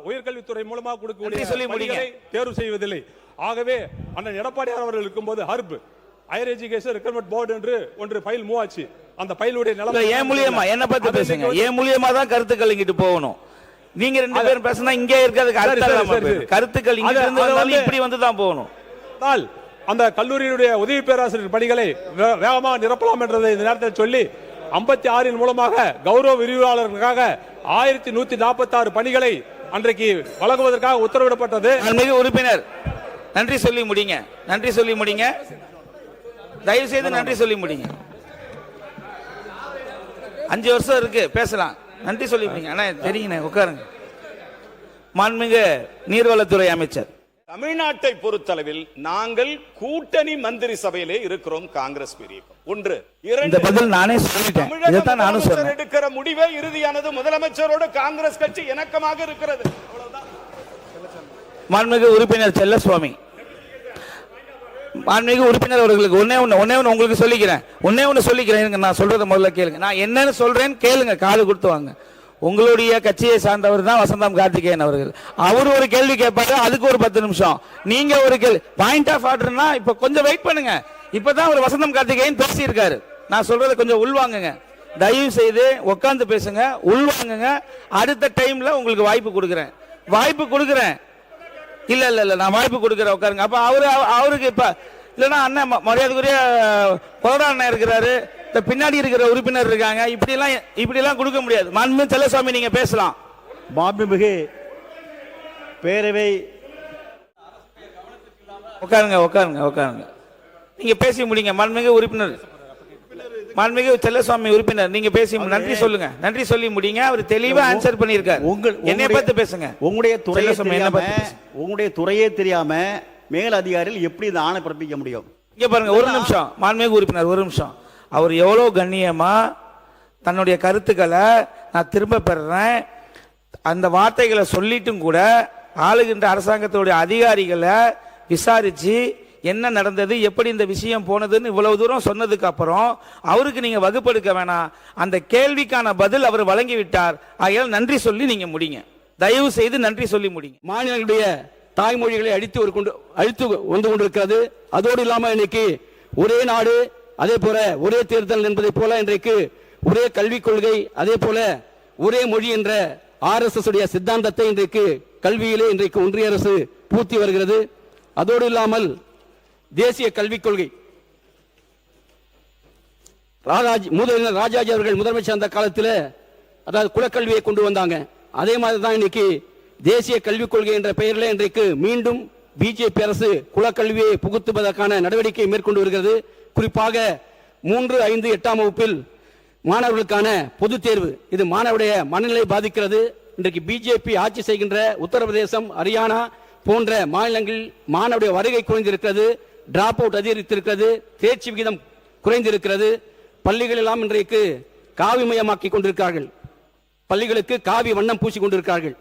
உயர்கல்வித்துறை மூலமாக கொடுக்கக்கூடிய தேர்வு செய்வதில்லை. ஆகவே அண்ணன் எடப்பாடியார் அவர்கள் இருக்கும்போது Harb higher education recruitment board என்று ஒன்று ஃபைல் மூவ் ஆச்சு. அந்த ஃபைலுடைய நிலைமை ஏன் மூலியமா என்ன பத்தி பேசுங்க, ஏன் மூலியமா தான் கருத்துக்கள் இங்கிட்டு போகணும். நீங்க ரெண்டு பேரும் பேசினா இங்க இருக்கிறது கருத்துக்கள் இங்க இருந்து இப்படி வந்து தான் போகணும். அந்த கல்லூரியுடைய உதவி பேராசிரியர் பணிகளை வேகமாக நிரப்பலாம் என்றதை இந்த நேரத்தில் சொல்லி 56 மூலமாக கௌரவ விரிவாளர்களுக்காக 1146 பணிகளை அன்றைக்கு வழங்குவதற்காக உத்தரவிடப்பட்டது. உறுப்பினர் நன்றி சொல்லி முடிங்க, நன்றி சொல்லி முடிங்க, தயவு செய்து நன்றி சொல்லி முடிங்க. 5 வருஷம் இருக்கு பேசலாம், நன்றி சொல்லி முடிங்க. அண்ணா தெரியுங்க, உட்காருங்க. மாண்புமிகு நீர்வளத்துறை அமைச்சர், தமிழ்நாட்டை பொறுத்தளவில் நாங்கள் கூட்டணி மந்திரி சபையிலே இருக்கிறோம். காங்கிரஸ் பிரிவு ஒன்று. இந்த பதில் நானே சொல்லிட்டேன், இதைத்தான் நானும் சொன்னேன். எடுக்கிற முடிவே இறுதியானது. முதலமைச்சரோடு காங்கிரஸ் கட்சி இணக்கமாக இருக்கிறது. மாண்புமிகு உறுப்பினர் செல்லசுவாமி, மாண்புமிகு உறுப்பினர் அவர்களுக்கு ஒன்னே ஒன்னு உங்களுக்கு சொல்லிக்கிறேன், ஒன்னே ஒன்னு சொல்லிக்கிறேன். நான் சொல்றதை முதல்ல கேளுங்க. நான் என்னன்னு சொல்றேன் கேளுங்க, காது கொடுத்து வாங்க. உங்களுடைய கட்சியை சார்ந்தவர் தான் வசந்தம் கார்த்திகேயன் அவர்கள். அவர் ஒரு கேள்வி கேட்பாரு, அதுக்கு ஒரு 10 நிமிஷம். நீங்க ஒரு கேள்வி பாயிண்ட் ஆஃப் ஆர்டர்னா இப்ப கொஞ்சம் வெயிட் பண்ணுங்க. இப்பதான் ஒரு வசந்தம் கார்த்திகேயன் பேசி இருக்காரு. நான் சொல்றதை கொஞ்சம் உள்வாங்குங்க, தயவு செய்து உட்கார்ந்து பேசுங்க, உள்வாங்குங்க. அடுத்த டைம்ல உங்களுக்கு வாய்ப்பு கொடுக்குறேன், வாய்ப்பு கொடுக்குறேன். இல்ல இல்ல இல்ல நான் வாய்ப்பு கொடுக்குறேன், உட்காருங்க. அப்ப அவருக்கு இப்ப இல்லைன்னா அண்ணன் மரியாதைக்குரிய பௌரா அண்ணன் இருக்கிறாரு, பின்னாடி இருக்கிற உறுப்பினர் இருக்காங்க, இப்படி எல்லாம் கொடுக்க முடியாது. மாண்புமிகு செல்லசாமி நீங்க பேசலாம். மாண்புமிகு பேரவை உட்காருங்க உட்காருங்க உட்காருங்க, நீங்க பேசி முடிங்க. மாண்புமிகு உறுப்பினர், மாண்புமிகு செல்லசாமி உறுப்பினர் நீங்க பேசி நன்றி சொல்லுங்க, நன்றி சொல்லி முடிங்க. அவர் தெளிவா ஆன்சர் பண்ணியிருக்காரு. என்னை பத்தி பேசுங்க. உங்களுடைய துறையே தெரியாம மேல் அதிகாரிகள் எப்படி இந்த ஆணை பிறப்பிக்க முடியும்? இங்க பாருங்க, ஒரு நிமிஷம் மாண்புமிகு உறுப்பினர், ஒரு நிமிஷம். அவர் எவ்வளவு கண்ணியமா தன்னுடைய கருத்துக்களை நான் திரும்ப பெறேன் அந்த வார்த்தைகளை சொல்லிட்டும் கூட ஆளுகின்ற அரசாங்கத்துடைய அதிகாரிகளை விசாரிச்சு என்ன நடந்தது, எப்படி இந்த விஷயம் போனதுன்னு இவ்வளவு தூரம் சொன்னதுக்கு அப்புறம் அவருக்கு நீங்க வகுப்பெடுக்க வேணாம். அந்த கேள்விக்கான பதில் அவர் வழங்கிவிட்டார். ஆகையால் நன்றி சொல்லி நீங்க முடிங்க, தயவு செய்து நன்றி சொல்லி முடிங்க. மாநிலங்களுடைய தாய்மொழிகளை அழித்து வந்து கொண்டிருக்கிறது. அதோடு இல்லாமல் இன்னைக்கு ஒரே நாடு, அதே போல ஒரே தேர்தல் என்பதை போல இன்றைக்கு ஒரே கல்விக் கொள்கை, அதே போல ஒரே மொழி என்ற RSS உடைய சித்தாந்தத்தை இன்றைக்கு கல்வியிலே இன்றைக்கு ஒன்றிய அரசு பூர்த்தி வருகிறது. அதோடு இல்லாமல் தேசிய கல்விக் கொள்கை ராஜாஜி அவர்கள் முதலமைச்சர் அந்த காலத்தில் அதாவது குலக்கல்வியை கொண்டு வந்தாங்க. அதே மாதிரி தான் இன்னைக்கு தேசிய கல்விக் கொள்கை என்ற பெயரில் இன்றைக்கு மீண்டும் பிஜேபி அரசு குலக்கல்வியை புகுத்துவதற்கான நடவடிக்கை மேற்கொண்டு வருகிறது. குறிப்பாக 3, 5, 8ஆம் வகுப்பில் மாணவர்களுக்கான பொது தேர்வு, இது மாணவருடைய மனநிலை பாதிக்கிறது. இன்றைக்கு பிஜேபி ஆட்சி செய்கின்ற உத்தரப்பிரதேசம், ஹரியானா போன்ற மாநிலங்களில் மாணவருடைய வருகை குறைந்திருக்கிறது, டிராப் அவுட் அதிகரித்திருக்கிறது, தேர்ச்சி விகிதம் குறைந்திருக்கிறது. பள்ளிகள் எல்லாம் இன்றைக்கு காவிமயமாக்கி கொண்டிருக்கிறார்கள், பள்ளிகளுக்கு காவி வண்ணம் பூசி கொண்டிருக்கிறார்கள்.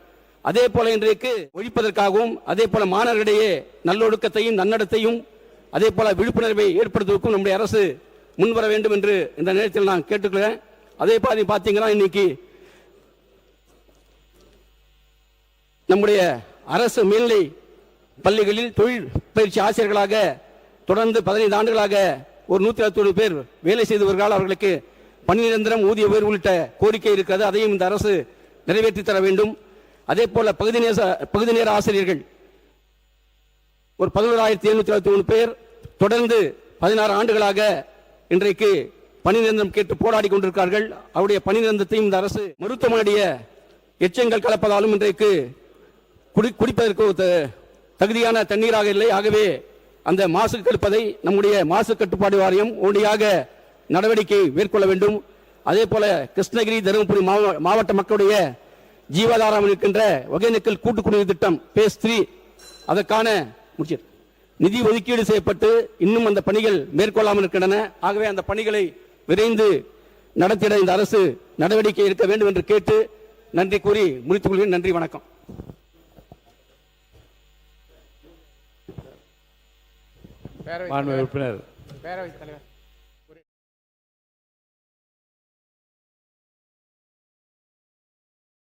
அதே போல இன்றைக்கு ஒழிப்பதற்காகவும் அதே போல மாணவர்களிடையே நல்லொழுக்கத்தையும் நன்னடத்தையும் அதே போல விழிப்புணர்வை ஏற்படுத்துவதற்கும் நம்முடைய அரசு முன்வர வேண்டும் என்று இந்த நேரத்தில் நான் கேட்டுக்கிறேன். அதே மாதிரி பார்த்தீங்கன்னா இன்னைக்கு நம்முடைய அரசு மேல்நிலை பள்ளிகளில் தொழில் பயிற்சி ஆசிரியர்களாக தொடர்ந்து 15 ஆண்டுகளாக ஒரு 161 பேர் வேலை செய்து வருகிறார்கள். அவர்களுக்கு பணி நிரந்தரம், ஊதிய உயர்வு உள்ளிட்ட கோரிக்கை இருக்கிறது. அதையும் இந்த அரசு நிறைவேற்றி தர வேண்டும். அதே போல பகுதி நேர ஆசிரியர்கள் ஒரு 11,723 பேர் தொடர்ந்து 16 ஆண்டுகளாக இன்றைக்கு பணி நிரந்தரம் கேட்டு போராடி கொண்டிருக்கிறார்கள். அவருடைய பணி நிரந்தரத்தையும் இந்த அரசு மருத்துவமனைய எச்சங்கள் கலப்பதாலும் இன்றைக்கு குடிப்பதற்கு தகுதியான தண்ணீராக இல்லை. ஆகவே அந்த மாசு கெடுப்பதை நம்முடைய மாசு கட்டுப்பாடு வாரியம் உடனடியாக நடவடிக்கை மேற்கொள்ள வேண்டும். அதே போல கிருஷ்ணகிரி, தருமபுரி மாவட்ட மக்களுடைய ஜீவாதாரம் இருக்கின்ற ஒகேனக்கல் கூட்டு குடிநீர் திட்டம் பேஸ் 3 அதற்கான நிதி ஒதுக்கீடு செய்யப்பட்டு இன்னும் அந்த பணிகள் மேற்கொள்ளாமல் இருக்கின்றன. ஆகவே அந்த பணிகளை விரைந்து நடத்திட இந்த அரசு நடவடிக்கை எடுக்க வேண்டும் என்று கேட்டு நன்றி கூறி முடித்துக் கொள்கிறேன். நன்றி, வணக்கம். பேரவைத் தலைவர்